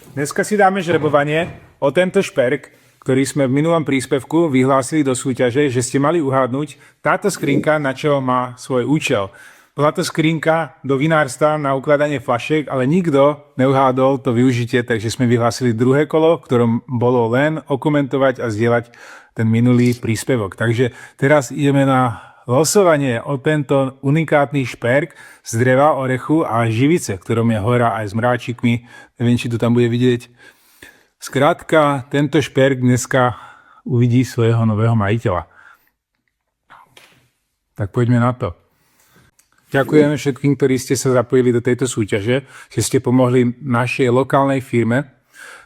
Dneska si dáme žrebovanie o tento šperk, ktorý sme v minulom príspevku vyhlásili do súťaže, že ste mali uhádnuť táto skrinka, na čo má svoj účel. Bola to skrinka do vinárstva na ukladanie flašek, ale nikto neuhádol to využitie, takže sme vyhlásili druhé kolo, v ktorom bolo len okomentovať a zdieľať ten minulý príspevok. Takže teraz ideme na losovanie o tento unikátny šperk z dreva, orechu a živice, v ktorom je hora aj s mráčikmi. Neviem, či to tam bude vidieť. Skrátka, tento šperk dneska uvidí svojho nového majiteľa. Tak poďme na to. Ďakujeme všetkým, ktorí ste sa zapojili do tejto súťaže, že ste pomohli našej lokálnej firme,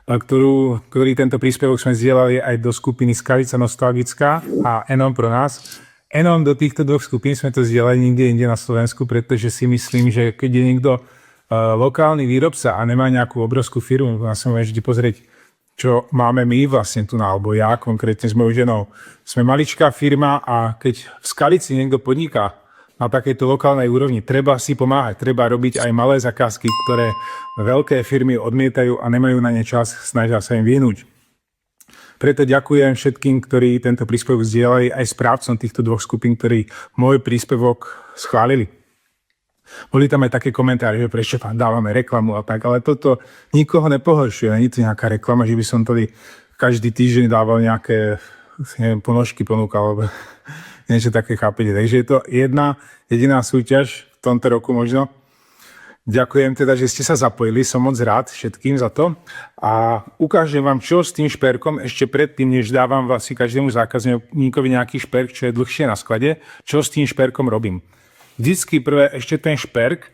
ktorý tento príspevok sme zdieľali aj do skupiny Skalica Nostalgická a Enom pro nás. Enom do týchto dvoch skupín sme to zdieľali nikde inde na Slovensku, pretože si myslím, že keď je niekto lokálny výrobca a nemá nejakú obrovskú firmu, ja sa môžem vždy pozrieť, čo máme my vlastne tu, alebo ja konkrétne s mojou ženou. Sme maličká firma a keď v Skalici niekto podniká na takejto lokálnej úrovni, treba si pomáhať, treba robiť aj malé zakázky, ktoré veľké firmy odmietajú a nemajú na ne čas, snažia sa im vyhnúť. Preto ďakujem všetkým, ktorí tento príspevok zdieľali, aj správcom týchto dvoch skupín, ktorí môj príspevok schválili. Boli tam aj také komentáre, že prečo dávame reklamu a tak, ale toto nikoho nepohoršuje, nie je to nejaká reklama, že by som tady každý týždeň dával nejaké ponožky ponúkal, alebo niečo také, chápete. Takže je to jedna jediná súťaž v tomto roku možno. Ďakujem teda, že ste sa zapojili, som moc rád všetkým za to a ukážem vám, čo s tým šperkom ešte predtým, než dávam vlastne každému zákazníkovi nejaký šperk, čo je dlhšie na sklade, čo s tým šperkom robím. Vždycky prvé ešte ten šperk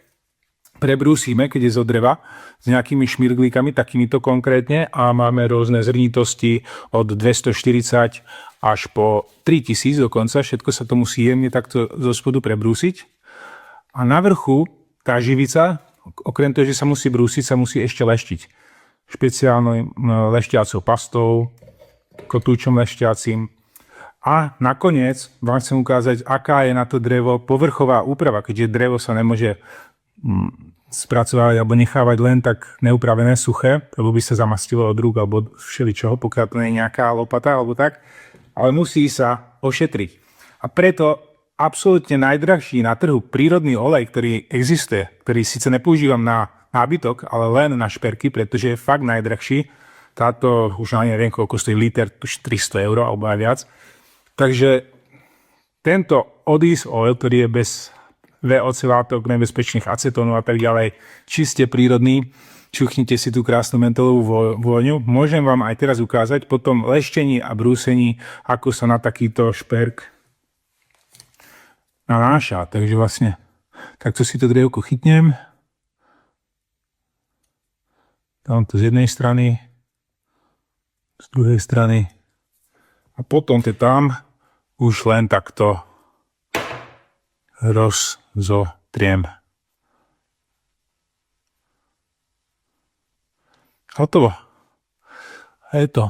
prebrúsime, keď je zo dreva, s nejakými šmirglíkami, takýmito konkrétne a máme rôzne zrnitosti od 240 až po 3000 dokonca, všetko sa to musí jemne takto zo spodu prebrúsiť. A na vrchu tá živica, okrem toho, že sa musí brúsiť, sa musí ešte leštiť. Špeciálnou lešťacou pastou, kotúčom lešťacím. A nakoniec vám chcem ukázať, aká je na to drevo povrchová úprava, keďže drevo sa nemôže spracovať alebo nechávať len tak neupravené, suché, lebo by sa zamastilo od rúk alebo všeličoho, pokiaľ to nie je nejaká lopata alebo tak, ale musí sa ošetriť. A preto absolútne najdrahší na trhu prírodný olej, ktorý existuje, ktorý síce nepoužívam na nábytok, ale len na šperky, pretože je fakt najdrahší. Táto už neviem, koľko stojí liter, 300 € alebo aj viac. Takže tento Odis oil, ktorý je bez VOC látok, nebezpečných acetónov a tak ďalej, čiste prírodný, čuchnite si tú krásnu mentolovú vôňu. Môžem vám aj teraz ukázať po tom leštení a brúsení, ako sa na takýto šperk nanáša. Takže vlastne takto si to drevko chytnem. Dám to z jednej strany, z druhej strany a potom to tam už len takto rozotriem. Hotovo. A je to.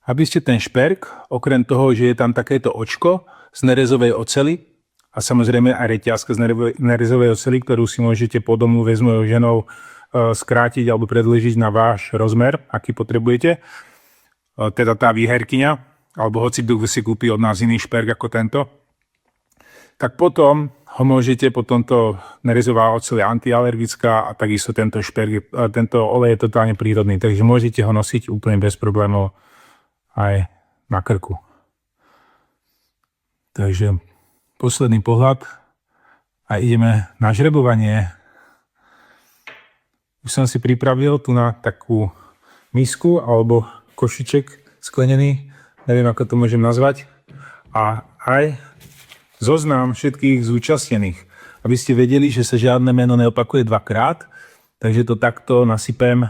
Aby ste ten šperk, okrem toho, že je tam takéto očko z nerezovej oceli a samozrejme aj reťazka z nerezovej oceli, ktorú si môžete po domu s mojou ženou skrátiť alebo predĺžiť na váš rozmer, aký potrebujete. Teda tá výherkyňa, alebo hoci kto si kúpi od nás iný šperk ako tento, tak potom ho môžete, potom to nerezová oceľ je antialergická a takisto tento šperk, tento olej je totálne prírodný, takže môžete ho nosiť úplne bez problémov aj na krku. Takže posledný pohľad a ideme na žrebovanie. Už som si pripravil tu na takú misku alebo košiček sklenený, neviem ako to môžem nazvať, a aj zoznam všetkých zúčastnených, aby ste vedeli, že sa žiadne meno neopakuje dvakrát, takže to takto nasypem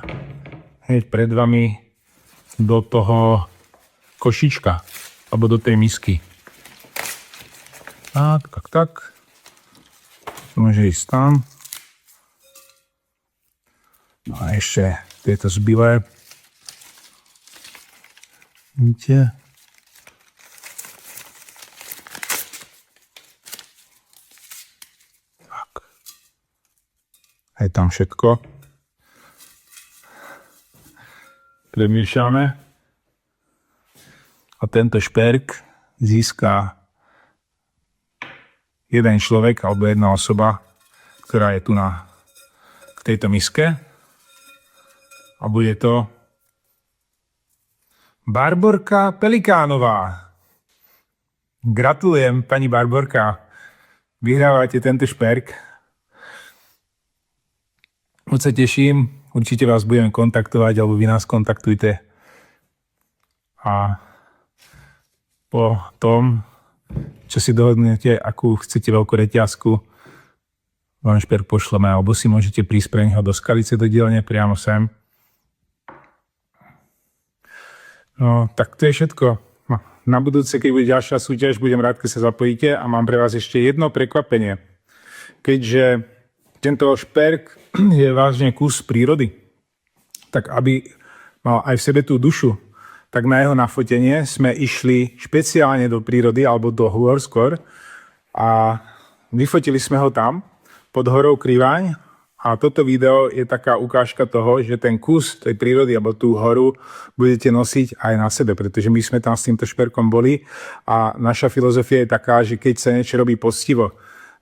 hneď pred vami do toho košička alebo do tej misky. Tak. To môže ísť tam. No a ešte tieto zbylé. Vidíte? Tak. Je tam všetko. Premiešame. A tento šperk získa jeden človek alebo jedna osoba, ktorá je tu k tejto miske. A bude to Barborka Pelikánová. Gratulujem, pani Barborka. Vyhrávate tento šperk. Moc sa teším. Určite vás budeme kontaktovať, alebo vy nás kontaktujte. A po tom, čo si dohodnete, akú chcete veľkú reťazku, vám šperk pošleme, alebo si môžete prísť pre neho do Skalice do dielne priamo sem. No, tak to je všetko. Na budúce, keď bude ďalšia súťaž, budem rád, keď sa zapojíte a mám pre vás ešte jedno prekvapenie. Keďže tento šperk je vážne kus prírody, tak aby mal aj v sebe tú dušu, tak na jeho nafotenie sme išli špeciálne do prírody alebo do hôr skôr a vyfotili sme ho tam pod horou Kriváň a toto video je taká ukážka toho, že ten kus tej prírody alebo tú horu budete nosiť aj na sebe, pretože my sme tam s týmto šperkom boli a naša filozofia je taká, že keď sa niečo robí poctivo,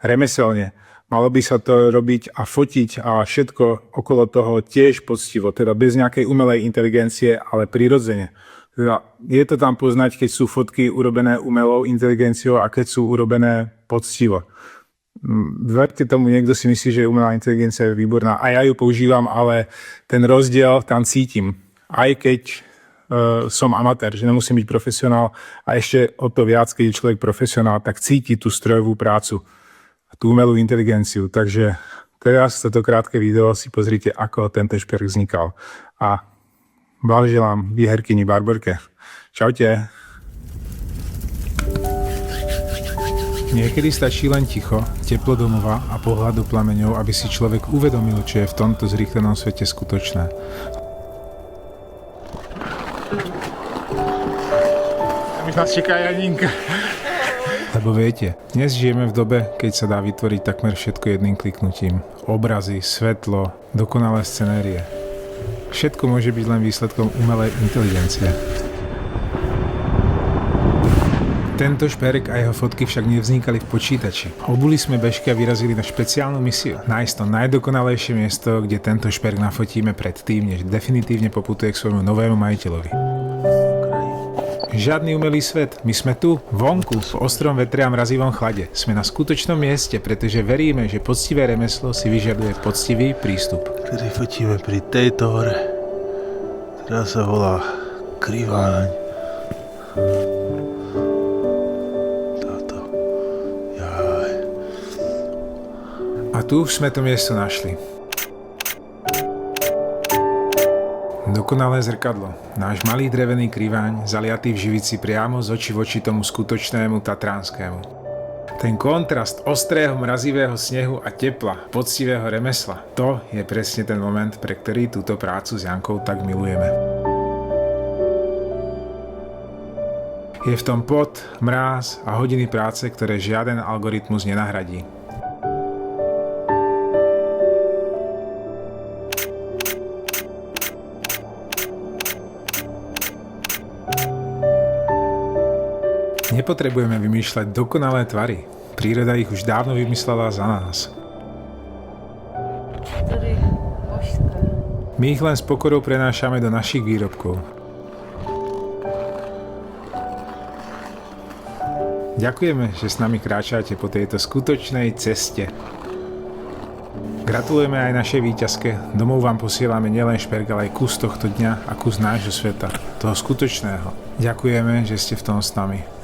remeselne, malo by sa to robiť a fotiť a všetko okolo toho tiež poctivo, teda bez nejakej umelej inteligencie, ale prirodzene. Teda je to tam poznať, keď sú fotky urobené umelou inteligenciou a keď sú urobené poctivo. Verte tomu, niekto si myslí, že umelá inteligencia je výborná a ja ju používam, ale ten rozdiel tam cítim. Aj keď som amatér, že nemusím byť profesionál a ešte o to viac, keď je človek profesionál, tak cíti tú strojovú prácu. Tú umelú inteligenciu. Takže teraz toto krátke video si pozrite, ako tento šperk vznikal. A blahoželám výherkyni Barborke. Čaute. Niekedy stačí len ticho, teplo domova a pohľad do plameňov, aby si človek uvedomil, čo je v tomto zrýchlenom svete skutočné. Tam už nás čeká Janinka. Lebo viete, dnes žijeme v dobe, keď sa dá vytvoriť takmer všetko jedným kliknutím. Obrazy, svetlo, dokonalé scenérie. Všetko môže byť len výsledkom umelej inteligencie. Tento šperk a jeho fotky však nevznikali v počítači. Obuli sme bežky a vyrazili na špeciálnu misiu. Nájsť to najdokonalejšie miesto, kde tento šperk nafotíme predtým, než definitívne poputuje k svojmu novému majiteľovi. Žiadny umelý svet. My sme tu, vonku, v ostrom vetre a mrazivom chlade. Sme na skutočnom mieste, pretože veríme, že poctivé remeslo si vyžaduje poctivý prístup. Kedy fotíme pri tejto hore, ktorá sa volá Kriváň. Táto. Jaj. A tu už sme to miesto našli. Dokonalé zrkadlo. Náš malý drevený Kriváň, zaliatý v živici priamo z očí v oči tomu skutočnému tatranskému. Ten kontrast ostrého mrazivého snehu a tepla, poctivého remesla, to je presne ten moment, pre ktorý túto prácu s Jankou tak milujeme. Je v tom pot, mráz a hodiny práce, ktoré žiaden algoritmus nenahradí. Nepotrebujeme vymýšľať dokonalé tvary. Príroda ich už dávno vymyslela za nás. My ich len s pokorou prenášame do našich výrobkov. Ďakujeme, že s nami kráčate po tejto skutočnej ceste. Gratulujeme aj našej víťazke. Domov vám posielame nielen šperk, ale aj kus tohto dňa a kus nášho sveta. Toho skutočného. Ďakujeme, že ste v tom s nami.